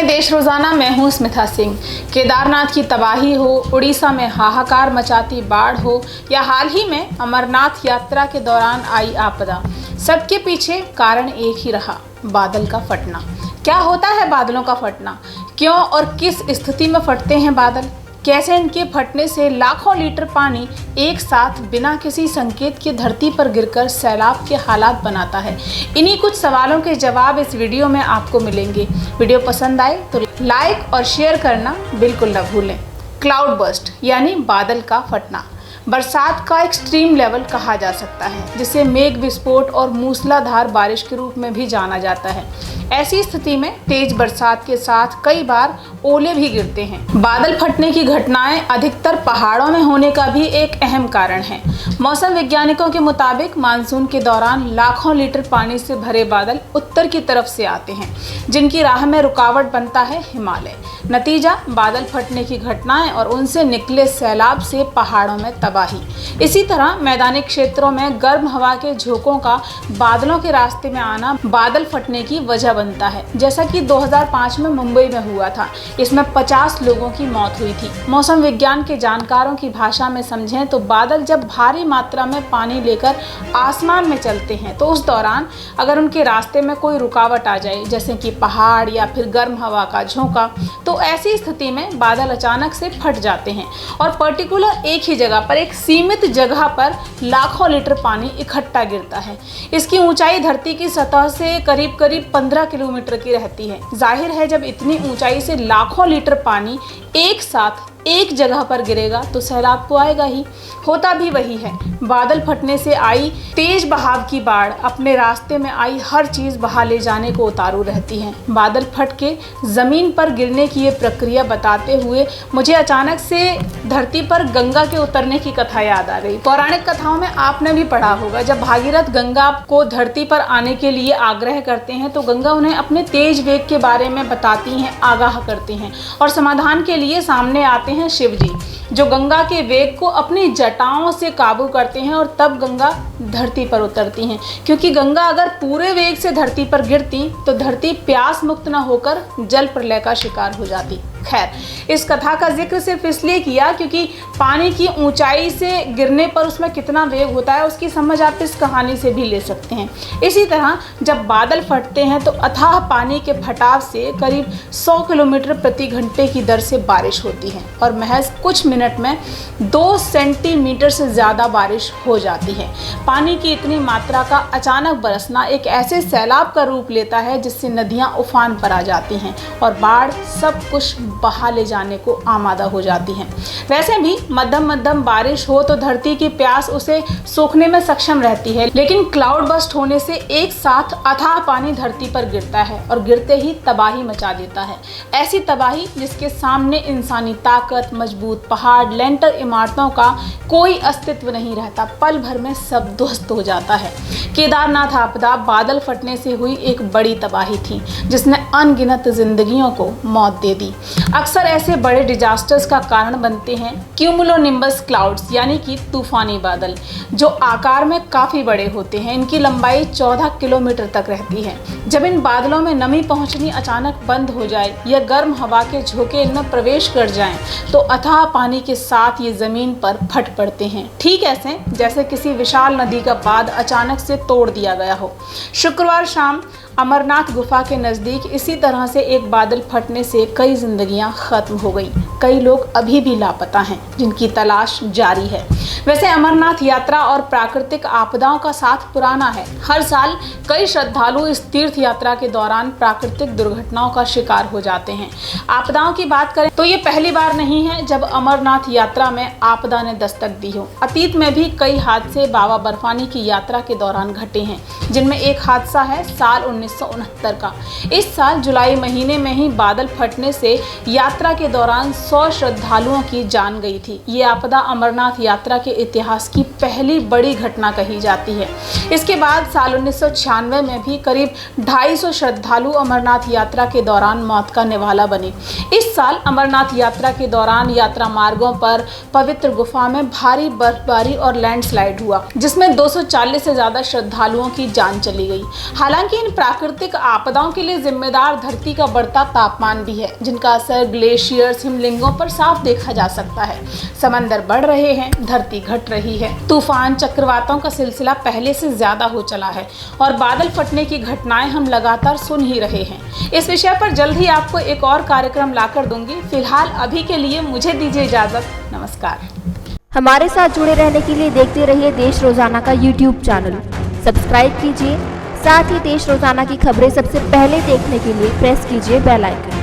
हैं देश रोजाना। मैं हूं स्मिता सिंह। केदारनाथ की तबाही हो, उड़ीसा में हाहाकार मचाती बाढ़ हो या हाल ही में अमरनाथ यात्रा के दौरान आई आपदा, सबके पीछे कारण एक ही रहा, बादल का फटना। क्या होता है बादलों का फटना? क्यों और किस स्थिति में फटते हैं बादल? कैसे इनके फटने से लाखों लीटर पानी एक साथ बिना किसी संकेत के धरती पर गिरकर सैलाब के हालात बनाता है? इन्हीं कुछ सवालों के जवाब इस वीडियो में आपको मिलेंगे। वीडियो पसंद आए तो लाइक और शेयर करना बिल्कुल न भूलें। क्लाउड बर्स्ट यानी बादल का फटना बरसात का एक्सट्रीम लेवल कहा जा सकता है, जिसे मेघ विस्फोट और मूसलाधार बारिश के रूप में भी जाना जाता है। ऐसी स्थिति में तेज बरसात के साथ कई बार ओले भी गिरते हैं। बादल फटने की घटनाएं अधिकतर पहाड़ों में होने का भी एक अहम कारण है। मौसम वैज्ञानिकों के मुताबिक मानसून के दौरान लाखों लीटर पानी से भरे बादल उत्तर की तरफ से आते हैं, जिनकी राह में रुकावट बनता है हिमालय। नतीजा बादल फटने की घटनाएं और उनसे निकले सैलाब से पहाड़ों में तबाही। इसी तरह मैदानी क्षेत्रों में गर्म हवा के झोंकों का बादलों के रास्ते में आना बादल फटने की वजह बनता है, जैसा कि 2005 में मुंबई में हुआ था। इसमें 50 लोगों की मौत हुई थी। मौसम विज्ञान के जानकारों की भाषा में समझें तो बादल जब भारी मात्रा में पानी लेकर आसमान में चलते हैं तो उस दौरान अगर उनके रास्ते में कोई रुकावट आ जाए, जैसे कि पहाड़ या फिर गर्म हवा का झोंका, तो ऐसी स्थिति में बादल अचानक से फट जाते हैं और पर्टिकुलर एक ही जगह पर, एक सीमित जगह पर लाखों लीटर पानी इकट्ठा गिरता है। इसकी ऊंचाई धरती की सतह से करीब 15 किलोमीटर की रहती है। जाहिर है जब इतनी ऊंचाई से लाखों लीटर पानी एक साथ एक जगह पर गिरेगा तो सैलाब तो आएगा ही। होता भी वही है। बादल फटने से आई तेज बहाव की बाढ़ अपने रास्ते में आई हर चीज बहा ले जाने को उतारू रहती है। बादल फट के जमीन पर गिरने की ये प्रक्रिया बताते हुए मुझे अचानक से धरती पर गंगा के उतरने की कथा याद आ गई। पौराणिक कथाओं में आपने भी पढ़ा होगा, जब भागीरथ गंगा को धरती पर आने के लिए आग्रह करते हैं तो गंगा उन्हें अपने तेज वेग के बारे में बताती हैं, आगाह करते हैं और समाधान के लिए सामने आते हैं शिव जी, जो गंगा के वेग को अपनी जटाओं से काबू करते हैं और तब गंगा धरती पर उतरती हैं। क्योंकि गंगा अगर पूरे वेग से धरती पर गिरती तो धरती प्यास मुक्त न होकर जल प्रलय का शिकार हो जाती। खैर, इस कथा का जिक्र सिर्फ इसलिए किया क्योंकि पानी की ऊंचाई से गिरने पर उसमें कितना वेग होता है उसकी समझ आप इस कहानी से भी ले सकते हैं। इसी तरह जब बादल फटते हैं तो अथाह पानी के फटाव से करीब 100 किलोमीटर प्रति घंटे की दर से बारिश होती है और महज कुछ मिनट में 2 सेंटीमीटर से ज़्यादा बारिश हो जाती है। पानी की इतनी मात्रा का अचानक बरसना एक ऐसे सैलाब का रूप लेता है जिससे नदियाँ उफान पर आ जाती हैं और बाढ़ सब कुछ बहा ले जाने को आमादा हो जाती हैं। वैसे भी मध्यम बारिश हो तो धरती की प्यास उसे सोखने में सक्षम रहती है, लेकिन क्लाउड बस्ट होने से एक साथ अथाह पानी धरती पर गिरता है और गिरते ही तबाही मचा देता है। ऐसी तबाही जिसके सामने इंसानी ताकत, मजबूत पहाड़, लेंटर इमारतों का कोई अस्तित्व नहीं रहता। पल भर में सब ध्वस्त हो जाता है। केदारनाथ आपदा बादल फटने से हुई एक बड़ी तबाही थी, जिसने अनगिनत जिंदगियों को मौत दे दी। अक्सर ऐसे बड़े डिजास्टर्स का कारण बनते हैं क्यूमुलोनिम्बस क्लाउड्स यानी कि तूफानी बादल, जो आकार में काफ़ी बड़े होते हैं। इनकी लंबाई 14 किलोमीटर तक रहती है। जब इन बादलों में नमी पहुंचनी अचानक बंद हो जाए या गर्म हवा के झोंके इनमें प्रवेश कर जाएं, तो अथाह पानी के साथ ये ज़मीन पर फट पड़ते हैं, ठीक ऐसे जैसे किसी विशाल नदी का बांध अचानक से तोड़ दिया गया हो। शुक्रवार शाम अमरनाथ गुफा के नज़दीक इसी तरह से एक बादल फटने से कई जिंदगियां खत्म हो गई। कई लोग अभी भी लापता हैं, जिनकी तलाश जारी है। वैसे अमरनाथ यात्रा और प्राकृतिक आपदाओं का साथ पुराना है। हर साल कई श्रद्धालु इस तीर्थ यात्रा के दौरान प्राकृतिक दुर्घटनाओं का शिकार हो जाते हैं। आपदाओं की बात करें तो ये पहली बार नहीं है जब अमरनाथ यात्रा में आपदा ने दस्तक दी हो। अतीत में भी कई हादसे बाबा बर्फानी की यात्रा के दौरान घटे हैं, जिनमें एक हादसा है साल 1969 का। इस साल जुलाई महीने में ही बादल फटने से यात्रा के दौरान 100 श्रद्धालुओं की जान गई थी। ये आपदा अमरनाथ यात्रा के इतिहास की पहली बड़ी घटना कही जाती है। इसके बाद साल 1996 में भी करीब 250 श्रद्धालु अमरनाथ यात्रा के दौरान मौत का निवाला बने। इस साल अमरनाथ यात्रा के दौरान यात्रा मार्गों पर पवित्र गुफा में भारी बर्फबारी और लैंडस्लाइड हुआ, जिसमें 240 से ज्यादा श्रद्धालुओं की जान चली गई। हालांकि इन प्राकृतिक आपदाओं के लिए जिम्मेदार धरती का बढ़ता तापमान भी है, जिनका असर ग्लेशियर्स, हिमलिंगों पर साफ देखा जा सकता है। समंदर बढ़ रहे हैं, धरती घट रही है, तूफान, चक्रवातों का सिलसिला पहले से ज्यादा हो चला है और बादल फटने की घटनाएं हम लगातार सुन ही रहे हैं। इस विषय पर जल्द ही आपको एक और कार्यक्रम लाकर दूंगी। फिलहाल अभी के लिए मुझे दीजिए इजाजत। नमस्कार। हमारे साथ जुड़े रहने के लिए देखते रहिए देश रोजाना का YouTube चैनल। सब्सक्राइब कीजिए, साथ ही देश रोजाना की खबरें सबसे पहले देखने के लिए प्रेस कीजिए बेल आइकन।